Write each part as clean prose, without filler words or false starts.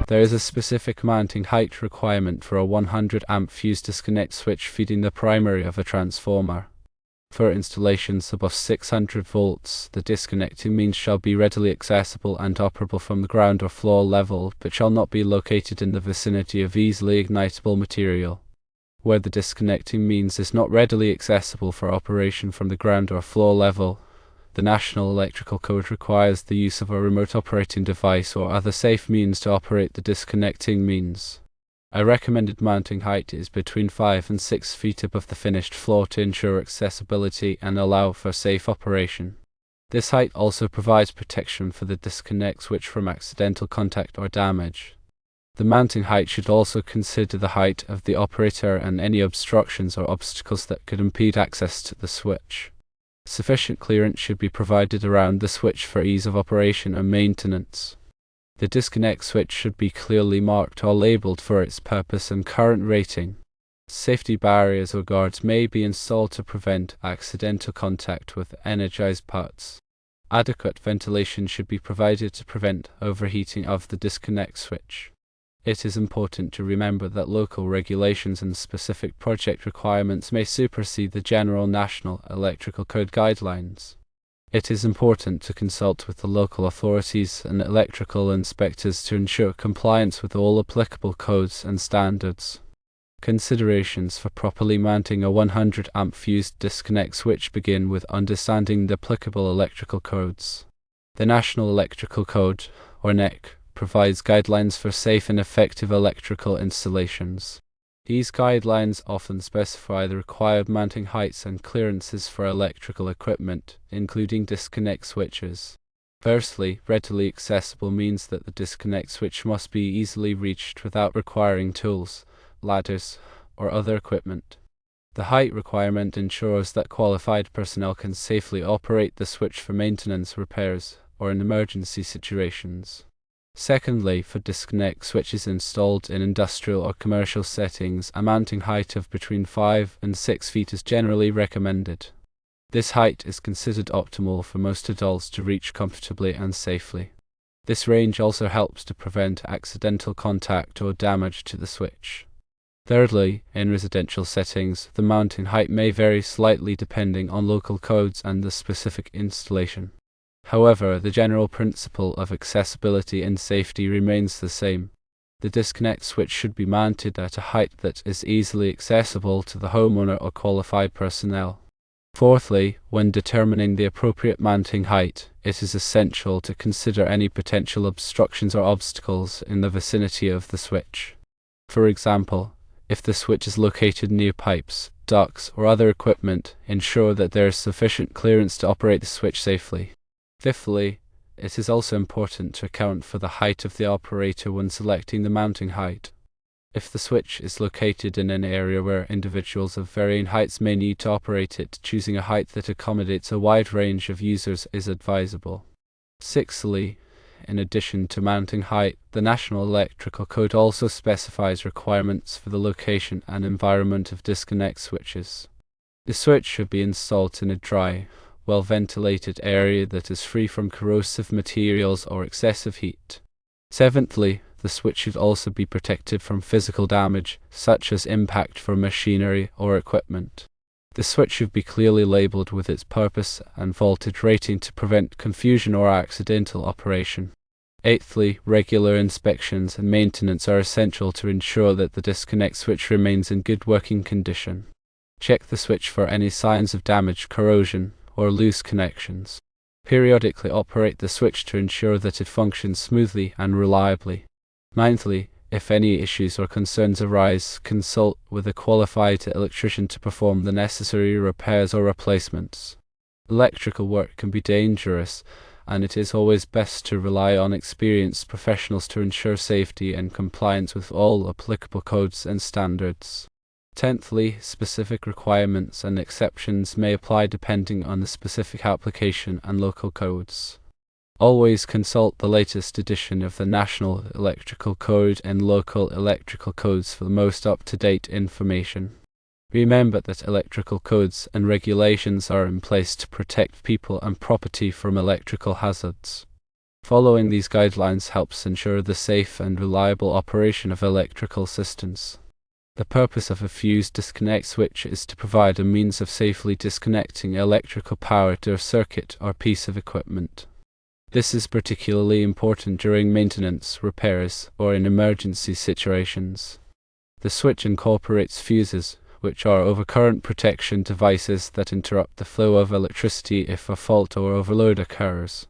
There is a specific mounting height requirement for a 100 amp fuse disconnect switch feeding the primary of a transformer. For installations above 600 volts, the disconnecting means shall be readily accessible and operable from the ground or floor level, but shall not be located in the vicinity of easily ignitable material. Where the disconnecting means is not readily accessible for operation from the ground or floor level, the National Electrical Code requires the use of a remote operating device or other safe means to operate the disconnecting means. A recommended mounting height is between 5 and 6 feet above the finished floor to ensure accessibility and allow for safe operation. This height also provides protection for the disconnect switch from accidental contact or damage. The mounting height should also consider the height of the operator and any obstructions or obstacles that could impede access to the switch. Sufficient clearance should be provided around the switch for ease of operation and maintenance. The disconnect switch should be clearly marked or labeled for its purpose and current rating. Safety barriers or guards may be installed to prevent accidental contact with energized parts. Adequate ventilation should be provided to prevent overheating of the disconnect switch. It is important to remember that local regulations and specific project requirements may supersede the general National Electrical Code guidelines. It is important to consult with the local authorities and electrical inspectors to ensure compliance with all applicable codes and standards. Considerations for properly mounting a 100 amp fused disconnect switch begin with understanding the applicable electrical codes. The National Electrical Code, or NEC, provides guidelines for safe and effective electrical installations. These guidelines often specify the required mounting heights and clearances for electrical equipment, including disconnect switches. Firstly, readily accessible means that the disconnect switch must be easily reached without requiring tools, ladders, or other equipment. The height requirement ensures that qualified personnel can safely operate the switch for maintenance, repairs, or in emergency situations. Secondly, for disconnect switches installed in industrial or commercial settings, a mounting height of between 5 and 6 feet is generally recommended. This height is considered optimal for most adults to reach comfortably and safely. This range also helps to prevent accidental contact or damage to the switch. Thirdly, in residential settings, the mounting height may vary slightly depending on local codes and the specific installation. However, the general principle of accessibility and safety remains the same. The disconnect switch should be mounted at a height that is easily accessible to the homeowner or qualified personnel. Fourthly, when determining the appropriate mounting height, it is essential to consider any potential obstructions or obstacles in the vicinity of the switch. For example, if the switch is located near pipes, ducts, or other equipment, ensure that there is sufficient clearance to operate the switch safely. Fifthly, it is also important to account for the height of the operator when selecting the mounting height. If the switch is located in an area where individuals of varying heights may need to operate it, choosing a height that accommodates a wide range of users is advisable. Sixthly, in addition to mounting height, the National Electrical Code also specifies requirements for the location and environment of disconnect switches. The switch should be installed in a dry, well-ventilated area that is free from corrosive materials or excessive heat. Seventhly, the switch should also be protected from physical damage, such as impact from machinery or equipment. The switch should be clearly labeled with its purpose and voltage rating to prevent confusion or accidental operation. Eighthly, regular inspections and maintenance are essential to ensure that the disconnect switch remains in good working condition. Check the switch for any signs of damage, corrosion, or loose connections. Periodically operate the switch to ensure that it functions smoothly and reliably. Ninthly, if any issues or concerns arise, consult with a qualified electrician to perform the necessary repairs or replacements. Electrical work can be dangerous, and it is always best to rely on experienced professionals to ensure safety and compliance with all applicable codes and standards. Tenthly, specific requirements and exceptions may apply depending on the specific application and local codes. Always consult the latest edition of the National Electrical Code and local electrical codes for the most up-to-date information. Remember that electrical codes and regulations are in place to protect people and property from electrical hazards. Following these guidelines helps ensure the safe and reliable operation of electrical systems. The purpose of a fuse disconnect switch is to provide a means of safely disconnecting electrical power to a circuit or piece of equipment. This is particularly important during maintenance, repairs, or in emergency situations. The switch incorporates fuses, which are overcurrent protection devices that interrupt the flow of electricity if a fault or overload occurs.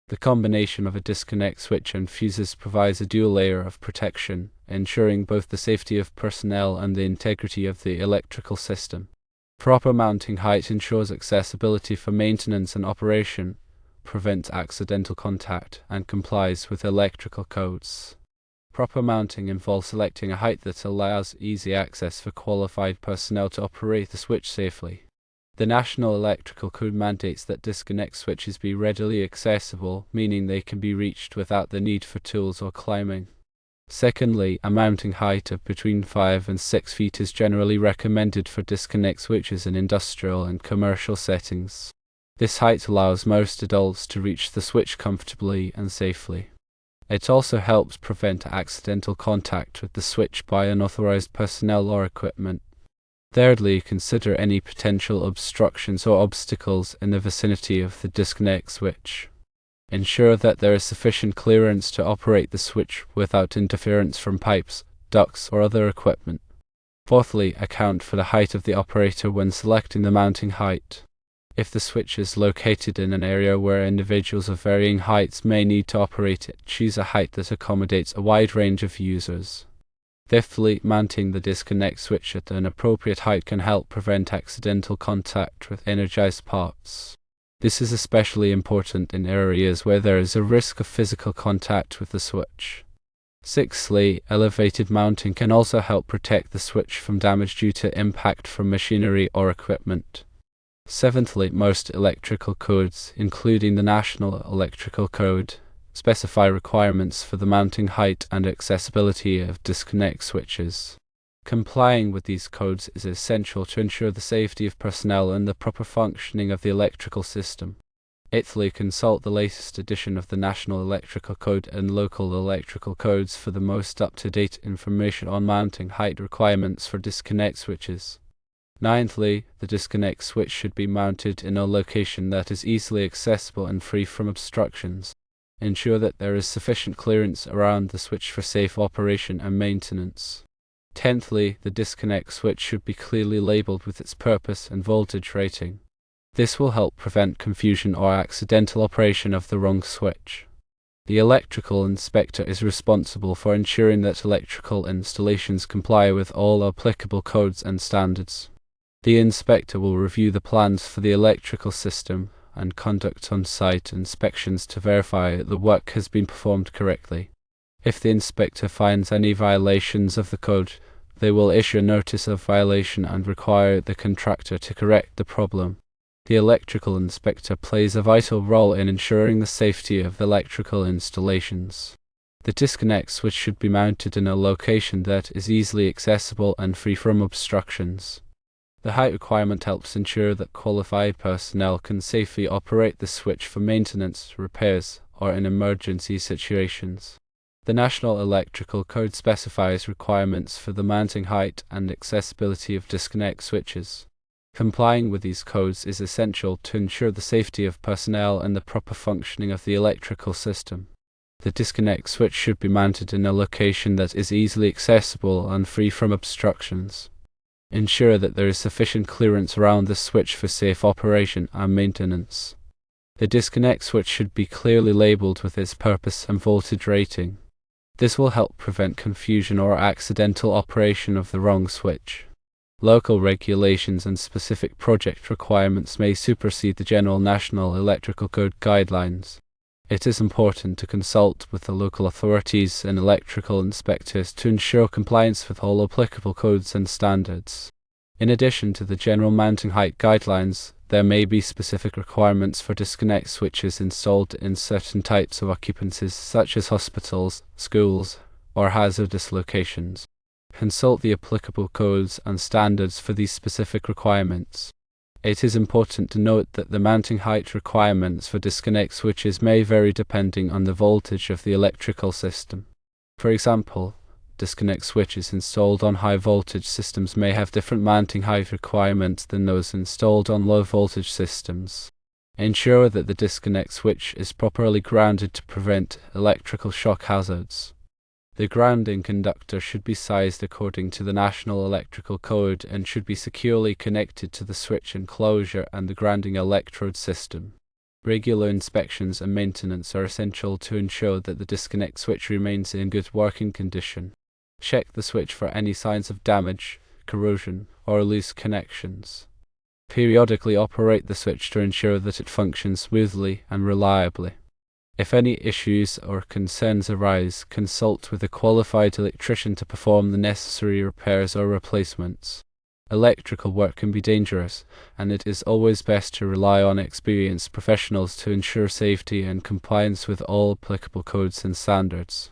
The combination of a disconnect switch and fuses provides a dual layer of protection, ensuring both the safety of personnel and the integrity of the electrical system. Proper mounting height ensures accessibility for maintenance and operation, prevents accidental contact, and complies with electrical codes. Proper mounting involves selecting a height that allows easy access for qualified personnel to operate the switch safely. The National Electrical Code mandates that disconnect switches be readily accessible, meaning they can be reached without the need for tools or climbing. Secondly, a mounting height of between 5 and 6 feet is generally recommended for disconnect switches in industrial and commercial settings. This height allows most adults to reach the switch comfortably and safely. It also helps prevent accidental contact with the switch by unauthorized personnel or equipment. Thirdly, consider any potential obstructions or obstacles in the vicinity of the disconnect switch. Ensure that there is sufficient clearance to operate the switch without interference from pipes, ducts, or other equipment. Fourthly, account for the height of the operator when selecting the mounting height. If the switch is located in an area where individuals of varying heights may need to operate it, choose a height that accommodates a wide range of users. Fifthly, mounting the disconnect switch at an appropriate height can help prevent accidental contact with energized parts. This is especially important in areas where there is a risk of physical contact with the switch. Sixthly, elevated mounting can also help protect the switch from damage due to impact from machinery or equipment. Seventhly, most electrical codes, including the National Electrical Code, specify requirements for the mounting height and accessibility of disconnect switches. Complying with these codes is essential to ensure the safety of personnel and the proper functioning of the electrical system. Eighthly, consult the latest edition of the National Electrical Code and local electrical codes for the most up-to-date information on mounting height requirements for disconnect switches. Ninthly, the disconnect switch should be mounted in a location that is easily accessible and free from obstructions. Ensure that there is sufficient clearance around the switch for safe operation and maintenance. Tenthly, the disconnect switch should be clearly labeled with its purpose and voltage rating. This will help prevent confusion or accidental operation of the wrong switch. The electrical inspector is responsible for ensuring that electrical installations comply with all applicable codes and standards. The inspector will review the plans for the electrical system and conduct on-site inspections to verify the work has been performed correctly. If the inspector finds any violations of the code, they will issue a notice of violation and require the contractor to correct the problem. The electrical inspector plays a vital role in ensuring the safety of electrical installations. The disconnect switch should be mounted in a location that is easily accessible and free from obstructions. The height requirement helps ensure that qualified personnel can safely operate the switch for maintenance, repairs, or in emergency situations. The National Electrical Code specifies requirements for the mounting height and accessibility of disconnect switches. Complying with these codes is essential to ensure the safety of personnel and the proper functioning of the electrical system. The disconnect switch should be mounted in a location that is easily accessible and free from obstructions. Ensure that there is sufficient clearance around the switch for safe operation and maintenance. The disconnect switch should be clearly labeled with its purpose and voltage rating. This will help prevent confusion or accidental operation of the wrong switch. Local regulations and specific project requirements may supersede the general National Electrical Code guidelines. It is important to consult with the local authorities and electrical inspectors to ensure compliance with all applicable codes and standards. In addition to the general mounting height guidelines, there may be specific requirements for disconnect switches installed in certain types of occupancies such as hospitals, schools, or hazardous locations. Consult the applicable codes and standards for these specific requirements. It is important to note that the mounting height requirements for disconnect switches may vary depending on the voltage of the electrical system. For example, disconnect switches installed on high voltage systems may have different mounting height requirements than those installed on low voltage systems. Ensure that the disconnect switch is properly grounded to prevent electrical shock hazards. The grounding conductor should be sized according to the National Electrical Code and should be securely connected to the switch enclosure and the grounding electrode system. Regular inspections and maintenance are essential to ensure that the disconnect switch remains in good working condition. Check the switch for any signs of damage, corrosion, or loose connections. Periodically operate the switch to ensure that it functions smoothly and reliably. If any issues or concerns arise, consult with a qualified electrician to perform the necessary repairs or replacements. Electrical work can be dangerous, and it is always best to rely on experienced professionals to ensure safety and compliance with all applicable codes and standards.